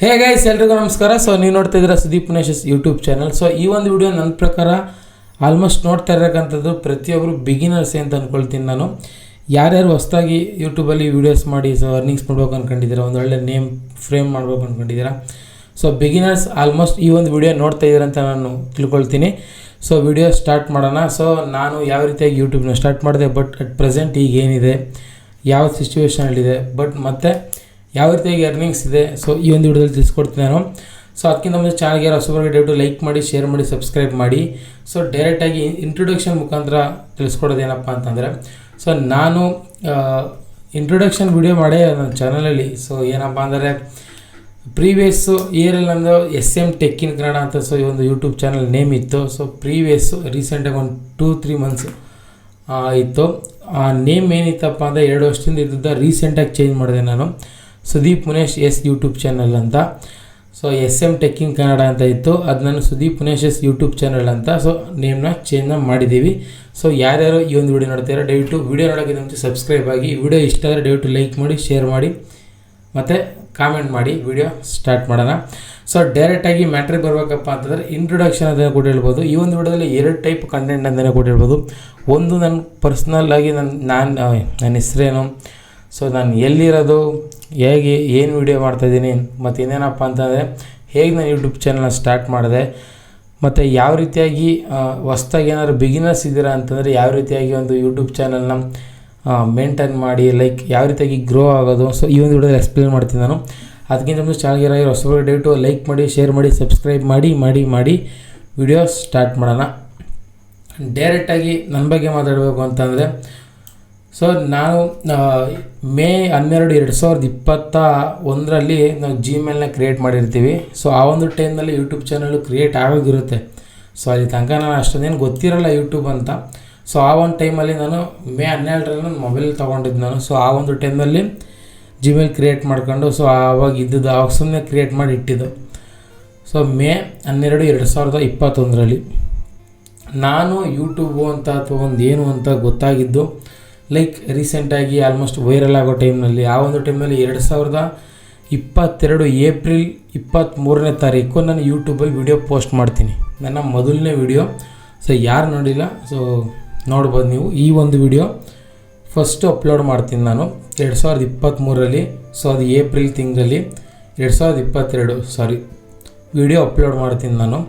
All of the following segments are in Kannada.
ಹೇ ಗೈಸ್, ಎಲ್ರಿಗೂ ನಮಸ್ಕಾರ. ಸೊ ನೀವು ನೋಡ್ತಾ ಇದ್ದೀರಾ ಸುದೀಪ್ ಪುನೇಶಸ್ ಯೂಟ್ಯೂಬ್ ಚಾನಲ್. ಸೊ ಈ ಒಂದು ವಿಡಿಯೋ ನನ್ನ ಪ್ರಕಾರ ಆಲ್ಮೋಸ್ಟ್ ನೋಡ್ತಾ ಇರೋಕ್ಕಂಥದ್ದು ಪ್ರತಿಯೊಬ್ಬರು ಬಿಗಿನರ್ಸೇ ಅಂತ ಅಂದ್ಕೊಳ್ತೀನಿ ನಾನು. ಯಾರ್ಯಾರು ಹೊಸದಾಗಿ ಯೂಟ್ಯೂಬಲ್ಲಿ ವೀಡಿಯೋಸ್ ಮಾಡಿ ಸೊ ಅರ್ನಿಂಗ್ಸ್ ಮಾಡ್ಬೇಕು ಅಂದ್ಕೊಂಡಿದ್ದೀರಾ, ಒಂದು ಒಳ್ಳೆ ನೇಮ್ ಫ್ರೇಮ್ ಮಾಡ್ಬೇಕು ಅಂದ್ಕೊಂಡಿದ್ದೀರಾ, ಸೊ ಬಿಗಿನರ್ಸ್ ಆಲ್ಮೋಸ್ಟ್ ಈ ಒಂದು ವಿಡಿಯೋ ನೋಡ್ತಾ ಇದ್ದೀರಾ ಅಂತ ನಾನು ತಿಳ್ಕೊಳ್ತೀನಿ. ಸೊ ವಿಡಿಯೋ ಸ್ಟಾರ್ಟ್ ಮಾಡೋಣ. ಸೊ ನಾನು ಯಾವ ರೀತಿಯಾಗಿ ಯೂಟ್ಯೂಬ್ನ ಸ್ಟಾರ್ಟ್ ಮಾಡಿದೆ, ಬಟ್ ಅಟ್ ಪ್ರೆಸೆಂಟ್ ಈಗ ಏನಿದೆ, ಯಾವ ಸಿಚುವೇಷನಲ್ಲಿದೆ, ಬಟ್ ಮತ್ತು ಯಾವ ರೀತಿಯಾಗಿ ಅರ್ನಿಂಗ್ಸ್ ಇದೆ, ಸೊ ಈ ಒಂದು ವಿಡಿಯೋದಲ್ಲಿ ತಿಳಿಸ್ಕೊಡ್ತೀನಿ ನಾನು. ಸೊ ಅದಕ್ಕಿಂತ ಮುಂಚೆ ಚಾನಲ್ಗೆ ಯಾರು ಹೊಸಬರಿಗೆ ದಯವಿಟ್ಟು ಲೈಕ್ ಮಾಡಿ, ಶೇರ್ ಮಾಡಿ, ಸಬ್ಸ್ಕ್ರೈಬ್ ಮಾಡಿ. ಸೊ ಡೈರೆಕ್ಟಾಗಿ ಇಂಟ್ರೊಡಕ್ಷನ್ ಮುಖಾಂತರ ತಿಳಿಸ್ಕೊಡೋದೇನಪ್ಪ ಅಂತಂದರೆ, ಸೊ ನಾನು ಇಂಟ್ರೊಡಕ್ಷನ್ ವಿಡಿಯೋ ಮಾಡೇ ನನ್ನ ಚಾನಲಲ್ಲಿ. ಸೊ ಏನಪ್ಪ ಅಂದರೆ ಪ್ರೀವಿಯಸ್ಸು ಇಯರಲ್ಲಿ ನಂದು SM ಟೆಕ್ ಇನ್ ಕನ್ನಡ ಅಂತ ಸೊ ಈ ಒಂದು ಯೂಟ್ಯೂಬ್ ಚಾನಲ್ ನೇಮ್ ಇತ್ತು. ಸೊ ಪ್ರೀವಿಯಸ್ಸು ರೀಸೆಂಟಾಗಿ ಒಂದು 2-3 ಮಂತ್ಸ್ ಇತ್ತು. ಆ ನೇಮ್ ಏನಿತ್ತಪ್ಪ ಅಂದರೆ 2 ವರ್ಷದಿಂದ ಇದ್ದಿದ್ದ ರೀಸೆಂಟಾಗಿ ಚೇಂಜ್ ಮಾಡಿದೆ ನಾನು. ಸುದೀಪ್ ಪುನೇಶ್ ಯೂಟ್ಯೂಬ್ ಚಾನಲ್ ಅಂತ. So SM tech in Kannada ಅಂತ ಇತ್ತು, ಅದು ನಾನು ಸುದೀಪ್ ಪುನೇಶ್ ಯೂಟ್ಯೂಬ್ ಚಾನಲ್ ಅಂತ ಸೊ ನೇಮ್ನ ಚೇಂಜ್ನ ಮಾಡಿದ್ದೀವಿ. ಸೊ ಯಾರ್ಯಾರು ಈ ಒಂದು ವಿಡಿಯೋ ನೋಡ್ತೀರಾ ದಯವಿಟ್ಟು ವಿಡಿಯೋ ನೋಡೋಕ್ಕಿಂತ ಮುಂಚೆ ಸಬ್ಸ್ಕ್ರೈಬ್ ಆಗಿ, ವಿಡಿಯೋ ಇಷ್ಟ ಆದರೆ ದಯವಿಟ್ಟು ಲೈಕ್ ಮಾಡಿ, ಶೇರ್ ಮಾಡಿ ಮತ್ತು ಕಾಮೆಂಟ್ ಮಾಡಿ. ವಿಡಿಯೋ ಸ್ಟಾರ್ಟ್ ಮಾಡೋಣ. ಸೊ ಡೈರೆಕ್ಟಾಗಿ ಮ್ಯಾಟ್ರಿಗೆ ಬರಬೇಕಪ್ಪ ಅಂತಂದರೆ ಇಂಟ್ರೊಡಕ್ಷನ್ ಅಂತಲೇ ಕೂಡ ಹೇಳ್ಬೋದು. ಈ ಒಂದು ವಿಡಿಯೋದಲ್ಲಿ 2 ಟೈಪ್ ಕಂಟೆಂಟ್ ಅಂತಲೇ ಕೂಡ ಹೇಳ್ಬೋದು. ಒಂದು ನನ್ನ ಪರ್ಸ್ನಲ್ಲಾಗಿ ನನ್ನ ಹೆಸರೇನು, ಸೊ ನಾನು ಎಲ್ಲಿರೋದು, ಹೇಗೆ ಏನು ವಿಡಿಯೋ ಮಾಡ್ತಾಯಿದ್ದೀನಿ, ಮತ್ತು ಇನ್ನೇನಪ್ಪ ಅಂತಂದರೆ ಹೇಗೆ ನಾನು ಯೂಟ್ಯೂಬ್ ಚಾನಲ್ನ ಸ್ಟಾರ್ಟ್ ಮಾಡಿದೆ, ಮತ್ತು ಯಾವ ರೀತಿಯಾಗಿ ಹೊಸ್ದಾಗಿ ಏನಾದ್ರು ಬಿಗಿನರ್ಸ್ ಇದ್ದೀರಾ ಅಂತಂದರೆ ಯಾವ ರೀತಿಯಾಗಿ ಒಂದು ಯೂಟ್ಯೂಬ್ ಚಾನಲ್ನ ಮೇಂಟೈನ್ ಮಾಡಿ, ಲೈಕ್ ಯಾವ ರೀತಿಯಾಗಿ ಗ್ರೋ ಆಗೋದು, ಸೊ ಈ ಒಂದು ವಿಡಿಯೋದಲ್ಲಿ ಎಕ್ಸ್ಪ್ಲೇನ್ ಮಾಡ್ತೀನಿ ನಾನು. ಅದಕ್ಕಿಂತ ಮುಂಚೆ ಚಾನಲ್ಗೆ ಹೊಸಬರು ದಯವಿಟ್ಟು ಲೈಕ್ ಮಾಡಿ, ಶೇರ್ ಮಾಡಿ, ಸಬ್ಸ್ಕ್ರೈಬ್ ಮಾಡಿ ವಿಡಿಯೋ ಸ್ಟಾರ್ಟ್ ಮಾಡೋಣ. ಡೈರೆಕ್ಟಾಗಿ ನನ್ನ ಬಗ್ಗೆ ಮಾತಾಡಬೇಕು ಅಂತಂದರೆ, ಸೊ ನಾನು ಮೇ 12, 2021ರಲ್ಲಿ ನಾವು ಜಿಮೇಲ್ನ ಕ್ರಿಯೇಟ್ ಮಾಡಿರ್ತೀವಿ. ಸೊ ಆ ಒಂದು ಟೈಮ್ನಲ್ಲಿ ಯೂಟ್ಯೂಬ್ ಚಾನಲ್ಲು ಕ್ರಿಯೇಟ್ ಆಗೋಗಿರುತ್ತೆ. ಸೊ ಅಲ್ಲಿ ತನಕ ನಾನು ಅಷ್ಟೊಂದೇನು ಗೊತ್ತಿರಲ್ಲ ಯೂಟ್ಯೂಬ್ ಅಂತ. ಸೊ ಆ ಒಂದು ಟೈಮಲ್ಲಿ ನಾನು ಮೇ 12ರಲ್ಲಿ ನನ್ನ ಮೊಬೈಲ್ ತೊಗೊಂಡಿದ್ದು ನಾನು. ಸೊ ಆ ಒಂದು ಟೈಮಲ್ಲಿ ಜಿಮೇಲ್ ಕ್ರಿಯೇಟ್ ಮಾಡ್ಕೊಂಡು ಸೊ ಆವಾಗ ಇದ್ದದ್ದು ಆವಾಗ ಸುಮ್ಮನೆ ಕ್ರಿಯೇಟ್ ಮಾಡಿ ಇಟ್ಟಿದ್ದು. ಸೊ ಮೇ 12, 2021ರಲ್ಲಿ ನಾನು ಯೂಟ್ಯೂಬು ಅಂತ ಅಥವಾ ಒಂದು ಏನು ಅಂತ ಗೊತ್ತಾಗಿದ್ದು ಲೈಕ್ ರೀಸೆಂಟಾಗಿ ಆಲ್ಮೋಸ್ಟ್ ವೈರಲ್ ಆಗೋ ಟೈಮ್ನಲ್ಲಿ. ಆ ಒಂದು ಟೈಮಲ್ಲಿ 2022 ಏಪ್ರಿಲ್ 23ನೇ ತಾರೀಕು ನಾನು ಯೂಟ್ಯೂಬಲ್ಲಿ ವಿಡಿಯೋ ಪೋಸ್ಟ್ ಮಾಡ್ತೀನಿ, ನನ್ನ ಮೊದಲನೇ ವಿಡಿಯೋ. ಸೊ ಯಾರು ನೋಡಿಲ್ಲ ಸೊ ನೋಡ್ಬೋದು ನೀವು. ಈ ಒಂದು ವಿಡಿಯೋ ಫಸ್ಟು ಅಪ್ಲೋಡ್ ಮಾಡ್ತೀನಿ ನಾನು 2023ರಲ್ಲಿ. ಸೊ ಅದು ಏಪ್ರಿಲ್ ತಿಂಗಳಲ್ಲಿ 2022 ವಿಡಿಯೋ ಅಪ್ಲೋಡ್ ಮಾಡ್ತೀನಿ ನಾನು.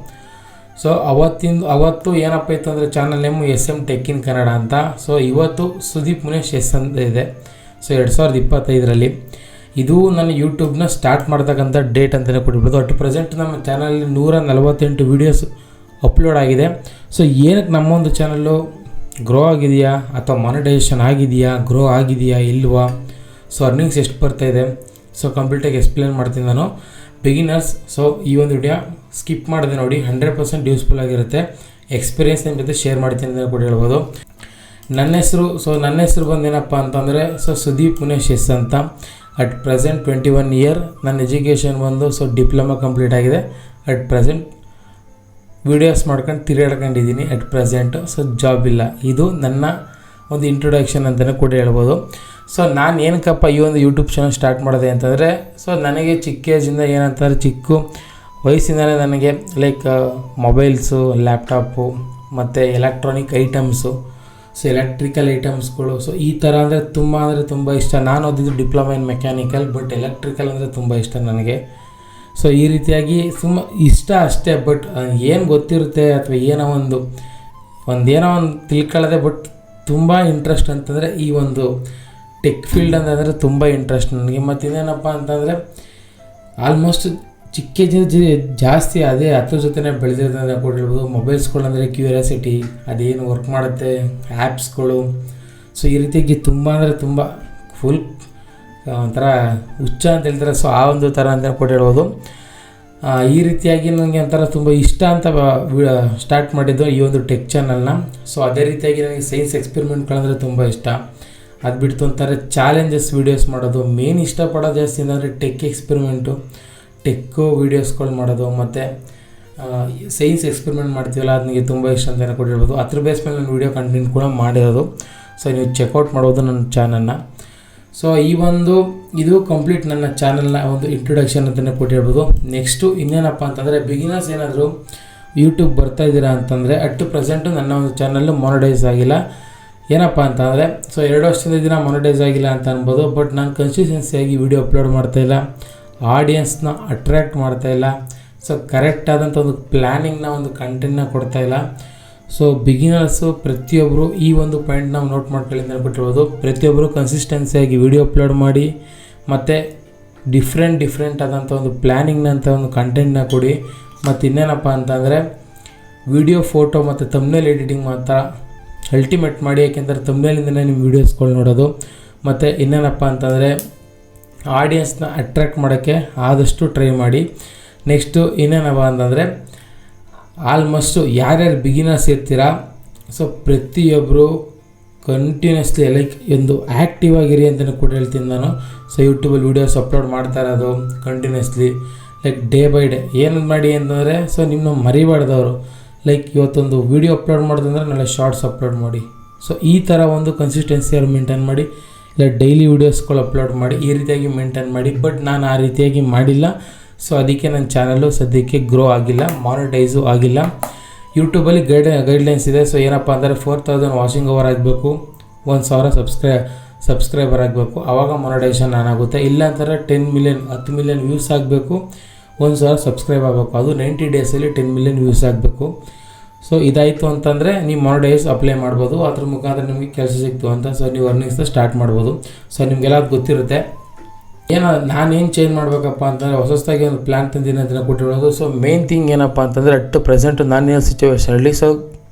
ಸೊ ಅವತ್ತು ಏನಪ್ಪ ಇತ್ತು ಅಂದರೆ channel name SM tech in Kannada ಅಂತ. ಸೊ ಇವತ್ತು ಸುದೀಪ್ ಪುನೇಶ್ ಅಂತ ಇದೆ. ಸೊ 2025ರಲ್ಲಿ ಇದು ನನ್ನ ಯೂಟ್ಯೂಬ್ನ ಸ್ಟಾರ್ಟ್ ಮಾಡ್ತಕ್ಕಂಥ ಡೇಟ್ ಅಂತಲೇ ಕೊಟ್ಟಿರ್ಬೋದು. ಅಟ್ ಪ್ರೆಸೆಂಟ್ ನಮ್ಮ ಚಾನಲಲ್ಲಿ 148 ವೀಡಿಯೋಸ್ ಅಪ್ಲೋಡ್ ಆಗಿದೆ. ಸೊ ಏನಕ್ಕೆ ನಮ್ಮೊಂದು ಚಾನಲ್ಲು ಗ್ರೋ ಆಗಿದೆಯಾ ಅಥವಾ ಮಾನಿಟೈಸೇಷನ್ ಆಗಿದೆಯಾ, ಗ್ರೋ ಆಗಿದೆಯಾ ಇಲ್ವಾ, ಸೊ ಅರ್ನಿಂಗ್ಸ್ ಎಷ್ಟು ಬರ್ತಾಯಿದೆ, ಸೊ ಕಂಪ್ಲೀಟಾಗಿ ಎಕ್ಸ್ಪ್ಲೇನ್ ಮಾಡ್ತೀನಿ ನಾನು. ಬಿಗಿನರ್ಸ್ ಸೊ ಈ ಒಂದು ವಿಡಿಯೋ ಸ್ಕಿಪ್ ಮಾಡಿದೆ ನೋಡಿ, 100% ಯೂಸ್ಫುಲ್ ಆಗಿರುತ್ತೆ. ಎಕ್ಸ್ಪೀರಿಯೆನ್ಸ್ ನಿಮ್ಮ ಜೊತೆ ಶೇರ್ ಮಾಡ್ತೀನಿ ಅಂತ ಕೂಡ ಹೇಳ್ಬೋದು. ನನ್ನ ಹೆಸರು ಬಂದೇನಪ್ಪ ಅಂತಂದರೆ ಸೊ ಸುದೀಪ್ ಪುನೇಶ್ ಅಂತ. At present 21 year. ನನ್ನ ಎಜುಕೇಷನ್ ಬಂದು ಸೊ ಡಿಪ್ಲೊಮಾ ಕಂಪ್ಲೀಟ್ ಆಗಿದೆ. ಅಟ್ ಪ್ರೆಸೆಂಟ್ ವೀಡಿಯೋಸ್ ಮಾಡ್ಕೊಂಡು ತಿರುಗಾಡ್ಕೊಂಡಿದ್ದೀನಿ ಅಟ್ ಪ್ರೆಸೆಂಟು. ಸೊ ಜಾಬ್ ಇಲ್ಲ. ಇದು ನನ್ನ ಒಂದು ಇಂಟ್ರೊಡಕ್ಷನ್ ಅಂತಲೇ ಕೂಡ ಹೇಳ್ಬೋದು. ಸೊ ನಾನು ಏನಕ್ಕಪ್ಪ ಈ ಒಂದು ಯೂಟ್ಯೂಬ್ ಚಾನಲ್ ಸ್ಟಾರ್ಟ್ ಮಾಡಿದೆ ಅಂತಂದರೆ, ಸೊ ನನಗೆ ಚಿಕ್ಕ ಏಜಿಂದ ಏನಂತಾರೆ ಚಿಕ್ಕ ವಯಸ್ಸಿಂದಲೇ ನನಗೆ ಲೈಕ್ ಮೊಬೈಲ್ಸು, ಲ್ಯಾಪ್ಟಾಪು ಮತ್ತು ಎಲೆಕ್ಟ್ರಾನಿಕ್ ಐಟಮ್ಸು, ಸೊ ಎಲೆಕ್ಟ್ರಿಕಲ್ ಐಟಮ್ಸ್ಗಳು, ಸೊ ಈ ಥರ ಅಂದರೆ ತುಂಬ ಇಷ್ಟ. ನಾನು ಓದಿದ್ದು diploma in mechanical, but electrical ಅಂದರೆ ತುಂಬ ಇಷ್ಟ ನನಗೆ. ಸೊ ಈ ರೀತಿಯಾಗಿ ಇಷ್ಟ ಅಷ್ಟೇ, ಬಟ್ ಏನು ಗೊತ್ತಿರುತ್ತೆ ಅಥವಾ ಏನೋ ಒಂದು ತಿಳ್ಕೊಳ್ಳೋದೆ. ಬಟ್ ತುಂಬ ಇಂಟ್ರೆಸ್ಟ್ ಅಂತಂದರೆ ಈ ಒಂದು ಟೆಕ್ ಫೀಲ್ಡ್ ಅಂತಂದರೆ ತುಂಬ ಇಂಟ್ರೆಸ್ಟ್ ನನಗೆ. ಮತ್ತು ಇನ್ನೇನಪ್ಪ ಅಂತಂದರೆ ಆಲ್ಮೋಸ್ಟ್ ಚಿಕ್ಕ ಜಾಸ್ತಿ ಅದ್ರ ಜೊತೆನೇ ಬೆಳೆದಿರೋದನ್ನ ಕೂಡ ಹೇಳ್ಬೋದು. ಮೊಬೈಲ್ಸ್ಗಳಂದರೆ ಕ್ಯೂರಿಯಾಸಿಟಿ, ಅದೇನು ವರ್ಕ್ ಮಾಡುತ್ತೆ, ಆ್ಯಪ್ಸ್ಗಳು, ಸೊ ಈ ರೀತಿಯಾಗಿ ತುಂಬ ಫುಲ್ ಒಂಥರ ಹುಚ್ಚ ಅಂತ ಹೇಳ್ತಾರೆ. ಸೊ ಆ ಒಂದು ಥರ ಅಂತ ಕೂಡ ಹೇಳ್ಬೋದು. ಈ ರೀತಿಯಾಗಿ ನನಗೆ ಒಂಥರ ತುಂಬ ಇಷ್ಟ ಅಂತ ಸ್ಟಾರ್ಟ್ ಮಾಡಿದ್ದು ಈ ಒಂದು ಟೆಕ್ ಚಾನಲ್ನ. ಸೊ ಅದೇ ರೀತಿಯಾಗಿ ನನಗೆ ಸೈನ್ಸ್ ಎಕ್ಸ್ಪೆರಿಮೆಂಟ್ಗಳಂದರೆ ತುಂಬ ಇಷ್ಟ. ಅದು ಬಿಡ್ತು ಅಂತಾರೆ ಚಾಲೆಂಜಸ್ ವೀಡಿಯೋಸ್ ಮಾಡೋದು. ಮೇನ್ ಇಷ್ಟಪಡೋದು ಜಾಸ್ತಿ ಅಂದರೆ ಟೆಕ್ ಎಕ್ಸ್ಪೆರಿಮೆಂಟು, ಟೆಕ್ಕು ವೀಡಿಯೋಸ್ಗಳು ಮಾಡೋದು, ಮತ್ತು ಸೈನ್ಸ್ ಎಕ್ಸ್ಪೆರಿಮೆಂಟ್ ಮಾಡ್ತೀವಲ್ಲ ಅದು ನನಗೆ ತುಂಬ ಇಷ್ಟ ಅಂತಲೇ ಕೂಡ ಹೇಳ್ಬೋದು. ಅದ್ರ ಬೇಸ್ ಮೇಲೆ ನಾನು ವೀಡಿಯೋ ಕಂಟೆಂಟ್ ಕೂಡ ಮಾಡಿರೋದು. ಸೊ ನೀವು ಚೆಕ್ಔಟ್ ಮಾಡ್ಬೋದು ನನ್ನ ಚಾನಲ್ನ. ಸೊ ಈ ಒಂದು ಇದು ಕಂಪ್ಲೀಟ್ ನನ್ನ ಚಾನಲ್ನ ಒಂದು ಇಂಟ್ರೊಡಕ್ಷನ್ ಅಂತಲೇ ಕೊಟ್ಟಿರ್ಬೋದು. ನೆಕ್ಸ್ಟು ಇನ್ನೇನಪ್ಪ ಅಂತಂದರೆ ಬಿಗಿನರ್ಸ್ ಏನಾದರೂ ಯೂಟ್ಯೂಬ್ ಬರ್ತಾ ಇದ್ದೀರಾ ಅಂತಂದರೆ ಅಟ್ ಪ್ರೆಸೆಂಟು ನನ್ನ ಒಂದು ಚಾನಲ್ಲು ಮೊನಟೈಸ್ ಆಗಿಲ್ಲ. ಏನಪ್ಪ ಅಂತಂದರೆ ಸೊ 2 ವರ್ಷದಿಂದ ದಿನ ಮೊನಟೈಸ್ ಆಗಿಲ್ಲ ಅಂತ ಅನ್ಬೋದು. ಬಟ್ ನಾನು ಕನ್ಸಿಸ್ಟೆನ್ಸಿಯಾಗಿ ವೀಡಿಯೋ ಅಪ್ಲೋಡ್ ಮಾಡ್ತಾಯಿಲ್ಲ, ಆಡಿಯನ್ಸ್ನ ಅಟ್ರ್ಯಾಕ್ಟ್ ಮಾಡ್ತಾಯಿಲ್ಲ, ಸೊ ಕರೆಕ್ಟಾದಂಥ ಒಂದು ಪ್ಲ್ಯಾನಿಂಗ್ನ ಒಂದು ಕಂಟೆಂಟ್ನ ಕೊಡ್ತಾಯಿಲ್ಲ. ಸೊ ಬಿಗಿನರ್ಸು ಪ್ರತಿಯೊಬ್ಬರು ಈ ಒಂದು ಪಾಯಿಂಟ್ ನಾವು ನೋಟ್ ಮಾಡ್ಕೊಳ್ಳಿ ಅಂತ ಕೊಟ್ಟಿರ್ಬೋದು. ಪ್ರತಿಯೊಬ್ಬರು ಕನ್ಸಿಸ್ಟೆನ್ಸಿಯಾಗಿ ವೀಡಿಯೋ ಅಪ್ಲೋಡ್ ಮಾಡಿ ಮತ್ತು ಡಿಫ್ರೆಂಟ್ ಆದಂಥ ಒಂದು ಪ್ಲ್ಯಾನಿಂಗ್ನಂಥ ಒಂದು ಕಂಟೆಂಟ್ನ ಕೊಡಿ. ಮತ್ತು ಇನ್ನೇನಪ್ಪ ಅಂತಂದರೆ ವಿಡಿಯೋ, ಫೋಟೋ ಮತ್ತು ತಮ್ನೇಲ್ ಎಡಿಟಿಂಗ್ ಮಾತ್ರ ಅಲ್ಟಿಮೇಟ್ ಮಾಡಿ. ಯಾಕೆಂದರೆ ತಮ್ನೇಲಿಂದನೇ ನಿಮ್ಮ ವೀಡಿಯೋಸ್ಗಳು ನೋಡೋದು. ಮತ್ತು ಇನ್ನೇನಪ್ಪ ಅಂತಂದರೆ ಆಡಿಯನ್ಸ್ನ ಅಟ್ರ್ಯಾಕ್ಟ್ ಮಾಡೋಕ್ಕೆ ಆದಷ್ಟು ಟ್ರೈ ಮಾಡಿ. ನೆಕ್ಸ್ಟು ಇನ್ನೇನಪ್ಪ ಅಂತಂದರೆ ಆಲ್ಮೋಸ್ಟು ಯಾರ್ಯಾರು ಬಿಗಿನರ್ಸ್ ಇರ್ತೀರಾ ಸೊ ಪ್ರತಿಯೊಬ್ಬರು ಕಂಟಿನ್ಯೂಸ್ಲಿ ಲೈಕ್ ಒಂದು ಆ್ಯಕ್ಟಿವ್ ಆಗಿರಿ ಅಂತಲೂ ಕೂಡ ಹೇಳ್ತೀನಿ ನಾನು. ಸೊ ಯೂಟ್ಯೂಬಲ್ಲಿ ವೀಡಿಯೋಸ್ ಅಪ್ಲೋಡ್ ಮಾಡ್ತಾ ಇರೋದು continuously like day by day ಏನು ಮಾಡಿ ಅಂತಂದರೆ ಸೊ ನಿಮ್ಮನ್ನ ಮರಿಬಾರ್ದವರು. ಲೈಕ್ ಇವತ್ತೊಂದು ವೀಡಿಯೋ ಅಪ್ಲೋಡ್ ಮಾಡೋದಂದ್ರೆ ನಾಳೆ ಶಾರ್ಟ್ಸ್ ಅಪ್ಲೋಡ್ ಮಾಡಿ. ಸೊ ಈ ಥರ ಒಂದು ಕನ್ಸಿಸ್ಟೆನ್ಸಿಯಲ್ಲಿ ಮೇಂಟೈನ್ ಮಾಡಿ. ಇಲ್ಲ ಡೈಲಿ ವೀಡಿಯೋಸ್ಗಳು ಅಪ್ಲೋಡ್ ಮಾಡಿ, ಈ ರೀತಿಯಾಗಿ ಮೇಂಟೈನ್ ಮಾಡಿ. ಬಟ್ ನಾನು ಆ ರೀತಿಯಾಗಿ ಮಾಡಿಲ್ಲ. ಸೊ ಅದಕ್ಕೆ ನನ್ನ ಚಾನಲ್ಲು ಸದ್ಯಕ್ಕೆ ಗ್ರೋ ಆಗಿಲ್ಲ, ಮಾನಿಟೈಸು ಆಗಿಲ್ಲ. ಯೂಟ್ಯೂಬಲ್ಲಿ ಗೈಡ್ಲೈನ್ಸ್ ಇದೆ. ಸೊ ಏನಪ್ಪ ಅಂದರೆ 4000 ವಾಚಿಂಗ್ ಅವರ್ ಆಗಬೇಕು, 1000 ಸಬ್ಸ್ಕ್ರೈಬರ್ ಆಗಬೇಕು, ಆವಾಗ ಮಾನಿಟೈಸೇಷನ್ ಆಗುತ್ತೆ. ಇಲ್ಲ ಅಂತಾರೆ 10 ಮಿಲಿಯನ್ ವ್ಯೂಸ್ ಆಗಬೇಕು, 1000 ಸಬ್ಸ್ಕ್ರೈಬ್ ಆಗಬೇಕು. ಅದು 90 ಡೇಸಲ್ಲಿ 10 ಮಿಲಿಯನ್ ವ್ಯೂಸ್ ಆಗಬೇಕು. ಸೊ ಇದಾಯಿತು ಅಂತಂದರೆ ನೀವು ಮಾನಿಟೈಸ್ ಅಪ್ಲೈ ಮಾಡ್ಬೋದು. ಅದ್ರ ಮುಖಾಂತರ ನಿಮಗೆ ಕೆಲಸ ಸಿಕ್ತು ಅಂತ ಸೊ ನೀವು ಅರ್ನಿಂಗ್ಸ್ನ ಸ್ಟಾರ್ಟ್ ಮಾಡ್ಬೋದು. ಸೊ ನಿಮಗೆಲ್ಲ ಗೊತ್ತಿರುತ್ತೆ. ನಾನೇನು ಚೇಂಜ್ ಮಾಡಬೇಕಪ್ಪ ಅಂತಂದರೆ ಹೊಸದಾಗಿ ಒಂದು ಪ್ಲ್ಯಾನ್ ತಂದಿನಿ ಅಂತ ಕೊಟ್ಟಿರೋದು. ಸೊ ಮೇನ್ ಥಿಂಗ್ ಏನಪ್ಪ ಅಂತಂದರೆ ಅಟ್ ಪ್ರೆಸೆಂಟ್ ನಾನಿರೋ ಸಿಚುವೇಷನಲ್ಲಿ ಸೊ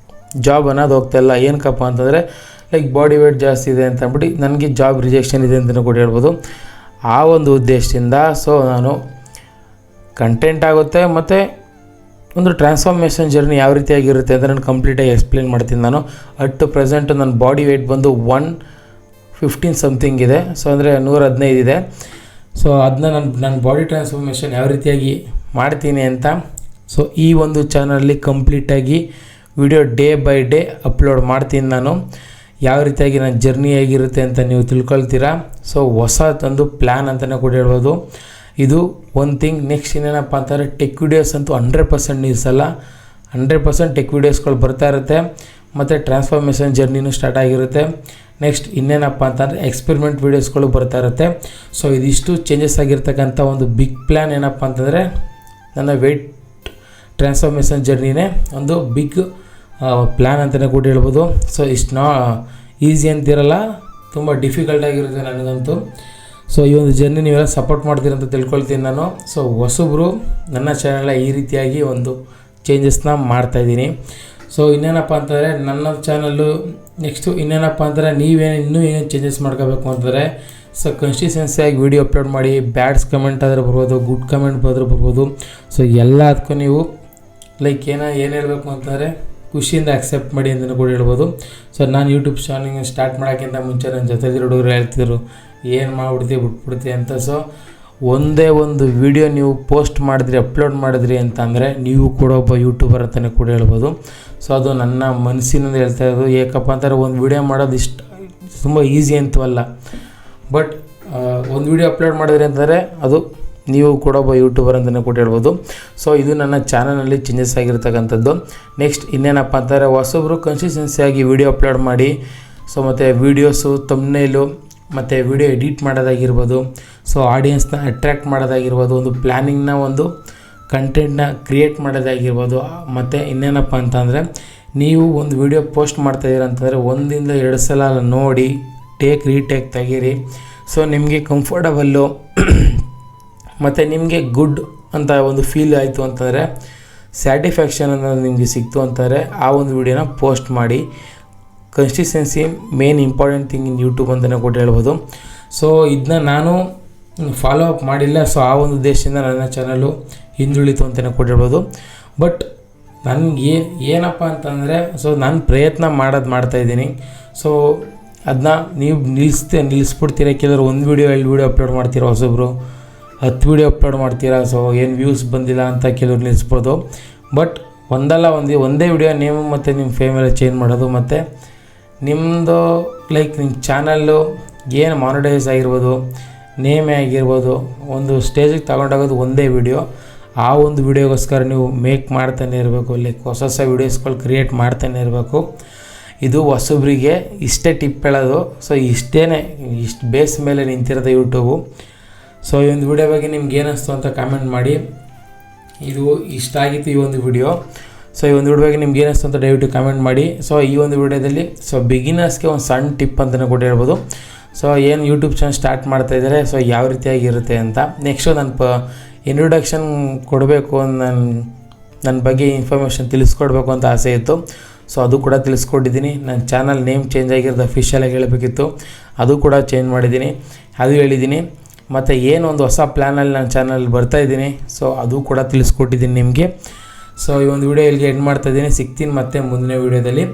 ಜಾಬ್ ಅನ್ನೋದು ಹೋಗ್ತಾಯಿಲ್ಲ. ಏನಕ್ಕಪ್ಪ ಅಂತಂದರೆ ಲೈಕ್ ಬಾಡಿ ವೇಟ್ ಜಾಸ್ತಿ ಇದೆ ಅಂತ ಅಂದ್ಬಿಟ್ಟು ನನಗೆ ಜಾಬ್ ರಿಜೆಕ್ಷನ್ ಇದೆ ಅಂತಲೂ ಕೂಡ ಹೇಳ್ಬೋದು. ಆ ಒಂದು ಉದ್ದೇಶದಿಂದ ಸೊ ನಾನು ಕಂಟೆಂಟ್ ಆಗುತ್ತೆ ಮತ್ತು ಒಂದು ಟ್ರಾನ್ಸ್ಫಾರ್ಮೇಷನ್ ಜರ್ನಿ ಯಾವ ರೀತಿಯಾಗಿರುತ್ತೆ ಅಂತ ನಾನು ಕಂಪ್ಲೀಟಾಗಿ ಎಕ್ಸ್ಪ್ಲೇನ್ ಮಾಡ್ತೀನಿ. ನಾನು ಅಟ್ ಪ್ರೆಸೆಂಟ್ ನನ್ನ ಬಾಡಿ ವೇಟ್ ಬಂದು 115 ಸಮಥಿಂಗ್ ಇದೆ. ಸೊ ಅಂದರೆ 115 ಇದೆ. ಸೊ ಅದನ್ನ ನನ್ನ ಬಾಡಿ ಟ್ರಾನ್ಸ್ಫಾರ್ಮೇಷನ್ ಯಾವ ರೀತಿಯಾಗಿ ಮಾಡ್ತೀನಿ ಅಂತ ಸೊ ಈ ಒಂದು ಚಾನಲಲ್ಲಿ ಕಂಪ್ಲೀಟಾಗಿ video day by day upload ಮಾಡ್ತೀನಿ ನಾನು. ಯಾವ ರೀತಿಯಾಗಿ ನನ್ನ ಜರ್ನಿ ಹೇಗಿರುತ್ತೆ ಅಂತ ನೀವು ತಿಳ್ಕೊಳ್ತೀರಾ. ಸೊ ಹೊಸದೊಂದು ಪ್ಲ್ಯಾನ್ ಅಂತಲೇ ಕೂಡ ಹೇಳ್ಬೋದು. ಇದು ಒಂದು ಥಿಂಗ್. ನೆಕ್ಸ್ಟ್ ಇನ್ನೇನಪ್ಪ ಅಂತಂದರೆ ಟೆಕ್ ವೀಡಿಯೋಸ್ ಅಂತೂ 100% ನಿಲ್ಲಿಸಲ್ಲ. 100% ಟೆಕ್ ವೀಡಿಯೋಸ್ಗಳು ಬರ್ತಾ ಇರುತ್ತೆ. ಮತ್ತು ಟ್ರಾನ್ಸ್ಫಾರ್ಮೇಷನ್ ಜರ್ನಿನೂ ಸ್ಟಾರ್ಟ್ ಆಗಿರುತ್ತೆ. ನೆಕ್ಸ್ಟ್ ಇನ್ನೇನಪ್ಪ ಅಂತಂದರೆ ಎಕ್ಸ್ಪೆರಿಮೆಂಟ್ ವೀಡಿಯೋಸ್ಗಳು ಬರ್ತಾ ಇರುತ್ತೆ. ಸೊ ಇದಿಷ್ಟು ಚೇಂಜಸ್ ಆಗಿರ್ತಕ್ಕಂಥ ಒಂದು ಬಿಗ್ ಪ್ಲ್ಯಾನ್ ಏನಪ್ಪ ಅಂತಂದರೆ ನನ್ನ ವೆಯ್ಟ್ ಟ್ರಾನ್ಸ್ಫಾರ್ಮೇಷನ್ ಜರ್ನಿನೇ ಒಂದು ಬಿಗ್ ಪ್ಲ್ಯಾನ್ ಅಂತಲೇ ಕೂಡ ಹೇಳ್ಬೋದು. ಸೊ ಇಷ್ಟು ಈಸಿ ಅಂತಿರಲ್ಲ, ತುಂಬ ಡಿಫಿಕಲ್ಟಾಗಿರುತ್ತೆ ನನಗಂತೂ. ಸೊ ಈ ಒಂದು ಜರ್ನಿ ನೀವೆಲ್ಲ ಸಪೋರ್ಟ್ ಮಾಡ್ತೀರಂತ ತಿಳ್ಕೊಳ್ತೀನಿ ನಾನು. ಸೊ ಹೊಸಬ್ರು ನನ್ನ ಚಾನಲ್ ಈ ರೀತಿಯಾಗಿ ಒಂದು ಚೇಂಜಸ್ನ ಮಾಡ್ತಾಯಿದ್ದೀನಿ. ಸೊ ಇನ್ನೇನಪ್ಪ ಅಂತಂದರೆ ನನ್ನ ಚಾನಲ್ಲು ನೆಕ್ಸ್ಟು ಇನ್ನೇನಪ್ಪ ಅಂತಂದರೆ ಇನ್ನೂ ಏನೇನು ಚೇಂಜಸ್ ಮಾಡ್ಕೋಬೇಕು ಅಂತಂದರೆ ಸೊ ಕನ್ಸಿಸ್ಟೆನ್ಸಿಯಾಗಿ ವೀಡಿಯೋ ಅಪ್ಲೋಡ್ ಮಾಡಿ. ಬ್ಯಾಡ್ಸ್ ಕಮೆಂಟ್ ಆದರೂ ಬರ್ಬೋದು, ಗುಡ್ ಕಮೆಂಟ್ ಆದರೂ ಬರ್ಬೋದು. ಸೊ ಎಲ್ಲದಕ್ಕೂ ನೀವು ಲೈಕ್ ಏನು ಹೇಳಬೇಕು ಅಂತಂದರೆ ಖುಷಿಯಿಂದ ಆಕ್ಸೆಪ್ಟ್ ಮಾಡಿ ಅಂತಲೂ ಕೂಡ ಹೇಳ್ಬೋದು. ಸೊ ನಾನು ಯೂಟ್ಯೂಬ್ ಚಾನಲ್ಗೆ ಸ್ಟಾರ್ಟ್ ಮಾಡೋಕ್ಕಿಂತ ಮುಂಚೆ ನನ್ನ ಜೊತೆ ಹುಡುಗರು ಹೇಳ್ತಿದ್ರು ಏನು ಬಿಟ್ಬಿಡ್ತೀವಿ ಅಂತ. ಸೊ ಒಂದೇ ಒಂದು ವಿಡಿಯೋ ನೀವು ಪೋಸ್ಟ್ ಮಾಡಿದ್ರಿ, ಅಪ್ಲೋಡ್ ಮಾಡಿದ್ರಿ ಅಂತಂದರೆ ನೀವು ಕೂಡ ಒಬ್ಬ ಯೂಟ್ಯೂಬರ್ ಅಂತಲೇ ಕೂಡ ಹೇಳ್ಬೋದು. ಸೊ ಅದು ನನ್ನ ಮನಸ್ಸಿನಿಂದ ಹೇಳ್ತಾ ಇರೋದು. ಏಕಪ್ಪ ಅಂತಾರೆ ಒಂದು ವಿಡಿಯೋ ಮಾಡೋದು ಇಷ್ಟು ತುಂಬ ಈಸಿ ಅಂತೂ ಅಲ್ಲ. ಬಟ್ ಒಂದು ವಿಡಿಯೋ ಅಪ್ಲೋಡ್ ಮಾಡಿದ್ರಿ ಅಂತಂದರೆ ಅದು ನೀವು ಕೂಡ ಒಬ್ಬ ಯೂಟ್ಯೂಬರ್ ಅಂತಲೇ ಕೂಡ ಹೇಳ್ಬೋದು. ಸೊ ಇದು ನನ್ನ ಚಾನಲಲ್ಲಿ ಚೇಂಜಸ್ ಆಗಿರ್ತಕ್ಕಂಥದ್ದು. ನೆಕ್ಸ್ಟ್ ಇನ್ನೇನಪ್ಪ ಅಂತಾರೆ ಹೊಸಬ್ರು ಕನ್ಸಿಸ್ಟೆನ್ಸಿಯಾಗಿ ವಿಡಿಯೋ ಅಪ್ಲೋಡ್ ಮಾಡಿ. ಸೊ ಮತ್ತು ವೀಡಿಯೋಸು ತಮ್ನೇಲು ಮತ್ತು ವಿಡಿಯೋ ಎಡಿಟ್ ಮಾಡೋದಾಗಿರ್ಬೋದು, ಸೊ ಆಡಿಯನ್ಸ್ನ ಅಟ್ರ್ಯಾಕ್ಟ್ ಮಾಡೋದಾಗಿರ್ಬೋದು, ಒಂದು ಪ್ಲ್ಯಾನಿಂಗ್ನ ಒಂದು ಕಂಟೆಂಟ್ನ ಕ್ರಿಯೇಟ್ ಮಾಡೋದಾಗಿರ್ಬೋದು. ಮತ್ತು ಇನ್ನೇನಪ್ಪ ಅಂತಂದರೆ ನೀವು ಒಂದು ವಿಡಿಯೋ ಪೋಸ್ಟ್ ಮಾಡ್ತಾಯಿದ್ದೀರ ಅಂತಂದರೆ 1-2 ಸಲ ನೋಡಿ ರೀಟೇಕ್ ತೆಗೀರಿ. ಸೊ ನಿಮಗೆ ಕಂಫರ್ಟಬಲ್ಲು ಮತ್ತು ನಿಮಗೆ ಗುಡ್ ಅಂತ ಒಂದು ಫೀಲ್ ಆಯಿತು ಅಂತಂದರೆ, ಸ್ಯಾಟಿಸ್ಫ್ಯಾಕ್ಷನ್ ಅನ್ನೋದು ನಿಮಗೆ ಸಿಕ್ತು ಅಂತಾರೆ, ಆ ಒಂದು ವಿಡಿಯೋನ ಪೋಸ್ಟ್ ಮಾಡಿ. Consistency main important thing in YouTube ಅಂತಲೇ ಕೂಡ ಹೇಳ್ಬೋದು. ಸೊ ಇದನ್ನ ನಾನು ಫಾಲೋ ಅಪ್ ಮಾಡಿಲ್ಲ. ಸೊ ಆ ಒಂದು ಉದ್ದೇಶದಿಂದ ನನ್ನ ಚಾನಲ್ಲು ಹಿಂದುಳಿತು ಅಂತಲೇ ಕೂಡ ಹೇಳ್ಬೋದು. ಬಟ್ ನನಗೆ ಏನಪ್ಪ ಅಂತಂದರೆ ಸೊ ನಾನು ಪ್ರಯತ್ನ ಮಾಡ್ತಾಯಿದ್ದೀನಿ. ಸೊ ಅದನ್ನ ನೀವು ನಿಲ್ಲಿಸ್ಬಿಡ್ತೀರ. ಕೆಲವರು 1 ವಿಡಿಯೋ 2 ವಿಡಿಯೋ ಅಪ್ಲೋಡ್ ಮಾಡ್ತೀರ, ಹೊಸೊಬ್ಬರು 10 ವಿಡಿಯೋ ಅಪ್ಲೋಡ್ ಮಾಡ್ತೀರಾ. ಸೊ ಏನು ವ್ಯೂಸ್ ಬಂದಿಲ್ಲ ಅಂತ ಕೆಲವ್ರು ನಿಲ್ಲಿಸ್ಬೋದು. ಬಟ್ ಒಂದೇ ವಿಡಿಯೋ ನೇಮು ಮತ್ತು ನಿಮ್ಮ ಫೇಮೆಲ್ಲ ಚೇಂಜ್ ಮಾಡೋದು, ಮತ್ತು ನಿಮ್ಮದು ಲೈಕ್ ನಿಮ್ಮ ಚಾನಲ್ಲು ಏನು ಮಾನಿಟೈಸ್ ಆಗಿರ್ಬೋದು, ನೇಮೇ ಆಗಿರ್ಬೋದು, ಒಂದು ಸ್ಟೇಜಿಗೆ ತಗೊಂಡೋಗೋದು ಒಂದೇ ವಿಡಿಯೋ. ಆ ಒಂದು ವಿಡಿಯೋಗೋಸ್ಕರ ನೀವು ಮೇಕ್ ಮಾಡ್ತಾನೆ ಇರಬೇಕು, ಲೈಕ್ ಹೊಸ ಹೊಸ ವೀಡಿಯೋಸ್ಗಳು ಕ್ರಿಯೇಟ್ ಮಾಡ್ತಾನೆ ಇರಬೇಕು. ಇದು ಹೊಸಬ್ರಿಗೆ ಇಷ್ಟೇ ಟಿಪ್ ಹೇಳೋದು. ಸೊ ಇಷ್ಟು ಬೇಸ್ ಮೇಲೆ ನಿಂತಿರೋದು ಯೂಟ್ಯೂಬು. ಸೊ ಈ ಒಂದು ವಿಡಿಯೋ ಬಗ್ಗೆ ನಿಮ್ಗೆ ಏನಿಸ್ತು ಅಂತ ಕಾಮೆಂಟ್ ಮಾಡಿ. ಇದು ಇಷ್ಟ ಆಗಿತ್ತು ಈ ಒಂದು ವಿಡಿಯೋ. ಸೊ ಈ ಒಂದು ವಿಡಿಯೋ ಬಗ್ಗೆ ನಿಮ್ಗೆ ಏನಿಸ್ತು ಅಂತ ದಯವಿಟ್ಟು ಕಾಮೆಂಟ್ ಮಾಡಿ. ಸೊ ಈ ಒಂದು ವಿಡಿಯೋದಲ್ಲಿ ಬಿಗಿನರ್ಸ್ಗೆ ಒಂದು ಸಣ್ಣ ಟಿಪ್ ಅಂತಲೇ ಕೂಡ ಹೇಳ್ಬೋದು. ಸೊ ಏನು ಯೂಟ್ಯೂಬ್ ಚಾನಲ್ ಸ್ಟಾರ್ಟ್ ಮಾಡ್ತಾಯಿದ್ದಾರೆ, ಸೊ ಯಾವ ರೀತಿಯಾಗಿರುತ್ತೆ ಅಂತ. ನೆಕ್ಸ್ಟು ನಾನು ಇಂಟ್ರೊಡಕ್ಷನ್ ಕೊಡಬೇಕು, ನನ್ನ ಬಗ್ಗೆ ಇನ್ಫಾರ್ಮೇಷನ್ ತಿಳಿಸ್ಕೊಡ್ಬೇಕು ಅಂತ ಆಸೆ ಇತ್ತು. ಸೊ ಅದು ಕೂಡ ತಿಳಿಸ್ಕೊಟ್ಟಿದ್ದೀನಿ. ನನ್ನ ಚಾನಲ್ ನೇಮ್ ಚೇಂಜ್ ಆಗಿರೋದು ಅಫಿಷಿಯಲಾಗಿ ಹೇಳಬೇಕಿತ್ತು, ಅದು ಕೂಡ ಚೇಂಜ್ ಮಾಡಿದ್ದೀನಿ, ಅದು ಹೇಳಿದ್ದೀನಿ. ಮತ್ತು ಏನು ಒಂದು ಹೊಸ ಪ್ಲ್ಯಾನಲ್ಲಿ ನನ್ನ ಚಾನಲ್ ಬರ್ತಾಯಿದ್ದೀನಿ, ಸೊ ಅದು ಕೂಡ ತಿಳಿಸ್ಕೊಟ್ಟಿದ್ದೀನಿ ನಿಮಗೆ. ಸೊ ಈ ಒಂದು ವಿಡಿಯೋ ಇಲ್ಲಿಗೆ ಎಂಡ್ ಮಾಡ್ತಾಯಿದ್ದೀನಿ. ಸಿಗ್ತೀನಿ ಮತ್ತೆ ಮುಂದಿನ ವಿಡಿಯೋದಲ್ಲಿ.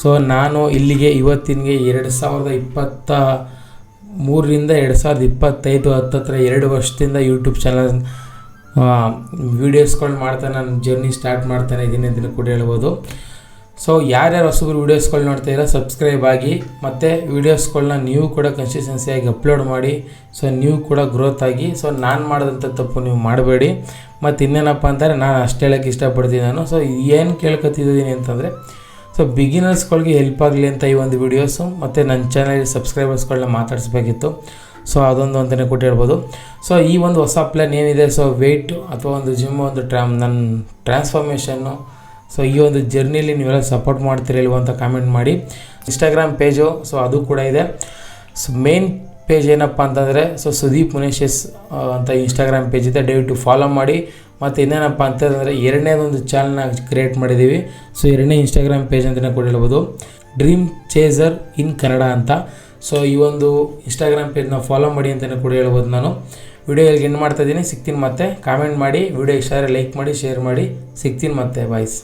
ಸೊ ನಾನು ಇಲ್ಲಿಗೆ ಇವತ್ತಿನಿಗೆ 2023ರಿಂದ 2025 ಹತ್ತತ್ರ 2 ವರ್ಷದಿಂದ ಯೂಟ್ಯೂಬ್ ಚಾನಲ್ ವೀಡಿಯೋಸ್ಗಳು ಮಾಡ್ತಾ ನಾನು ಜರ್ನಿ ಸ್ಟಾರ್ಟ್ ಮಾಡ್ತಾನೆ ಇದ್ದೀನಿ ಅಂತಲೂ ಕೂಡ ಹೇಳ್ಬೋದು. ಸೊ ಯಾರ್ಯಾರು ಹೊಸಬ್ರು ವೀಡಿಯೋಸ್ಗಳು ನೋಡ್ತಾಯಿರೋ ಸಬ್ಸ್ಕ್ರೈಬ್ ಆಗಿ, ಮತ್ತು ವೀಡಿಯೋಸ್ಗಳನ್ನ ನೀವು ಕೂಡ ಕನ್ಸಿಸ್ಟೆನ್ಸಿಯಾಗಿ ಅಪ್ಲೋಡ್ ಮಾಡಿ. ಸೊ ನೀವು ಕೂಡ ಗ್ರೋತ್ ಆಗಿ. ಸೊ ನಾನು ಮಾಡಿದಂಥ ತಪ್ಪು ನೀವು ಮಾಡಬೇಡಿ. ಮತ್ತು ಇನ್ನೇನಪ್ಪ ಅಂತಾರೆ, ನಾನು ಅಷ್ಟು ಹೇಳೋಕ್ಕೆ ಇಷ್ಟಪಡ್ತೀನಿ ನಾನು. ಸೊ ಏನು ಕೇಳ್ಕೊತಿದ್ದೀನಿ ಅಂತಂದರೆ, ಸೊ ಬಿಗಿನರ್ಸ್ಗಳಿಗೆ ಹೆಲ್ಪ್ ಆಗಲಿ ಅಂತ ಈ ಒಂದು ವೀಡಿಯೋಸು, ಮತ್ತು ನನ್ನ ಚಾನಲ್ ಸಬ್ಸ್ಕ್ರೈಬರ್ಸ್ಗಳನ್ನ ಮಾತಾಡಿಸ್ಬೇಕಿತ್ತು. ಸೊ ಅದೊಂದು ಅಂತಲೇ ಕೂಡ ಹೇಳ್ಬೋದು. ಸೊ ಈ ಒಂದು ಹೊಸ ಪ್ಲ್ಯಾನ್ ಏನಿದೆ, ಸೊ ವೆಯ್ಟ್ ಅಥವಾ ಒಂದು ಜಿಮ್ ಒಂದು ನನ್ನ ಟ್ರಾನ್ಸ್ಫಾರ್ಮೇಷನ್ನು, ಸೊ ಈ ಒಂದು ಜರ್ನಿಲಿ ನೀವೆಲ್ಲ ಸಪೋರ್ಟ್ ಮಾಡ್ತಿರಲ್ವ ಅಂತ ಕಾಮೆಂಟ್ ಮಾಡಿ. ಇನ್ಸ್ಟಾಗ್ರಾಮ್ ಪೇಜು, ಸೊ ಅದು ಕೂಡ ಇದೆ. ಸೊ ಮೇನ್ ಪೇಜ್ ಏನಪ್ಪ ಅಂತಂದರೆ, ಸೊ ಸುದೀಪ್ ಮುನೇಶಸ್ ಅಂತ ಇನ್ಸ್ಟಾಗ್ರಾಮ್ ಪೇಜ್ ಇದೆ, ದಯವಿಟ್ಟು ಫಾಲೋ ಮಾಡಿ. ಮತ್ತು ಇನ್ನೇನಪ್ಪ ಅಂತಂದರೆ ಎರಡನೇದೊಂದು ಚಾನಲ್ನ ಕ್ರಿಯೇಟ್ ಮಾಡಿದ್ದೀವಿ. ಸೊ ಎರಡನೇ ಇನ್ಸ್ಟಾಗ್ರಾಮ್ ಪೇಜ್ ಅಂತಲೇ ಕೂಡ ಹೇಳ್ಬೋದು, ಡ್ರೀಮ್ ಚೇಸರ್ ಇನ್ ಕನ್ನಡ ಅಂತ. ಸೊ ಈ ಒಂದು ಇನ್ಸ್ಟಾಗ್ರಾಮ್ ಪೇಜ್ನ ಫಾಲೋ ಮಾಡಿ ಅಂತಲೇ ಕೂಡ ಹೇಳ್ಬೋದು ನಾನು. ವಿಡಿಯೋ ಎಲ್ಲಿಗೆ ಎಂಡ್ ಮಾಡ್ತಾಯಿದ್ದೀನಿ. ಸಿಗ್ತೀನಿ ಮತ್ತೆ. ಕಾಮೆಂಟ್ ಮಾಡಿ, ವಿಡಿಯೋ ಇಷ್ಟ ಆದರೆ ಲೈಕ್ ಮಾಡಿ, ಶೇರ್ ಮಾಡಿ. ಸಿಗ್ತೀನಿ ಮತ್ತೆ. ಬಾಯ್ಸ್.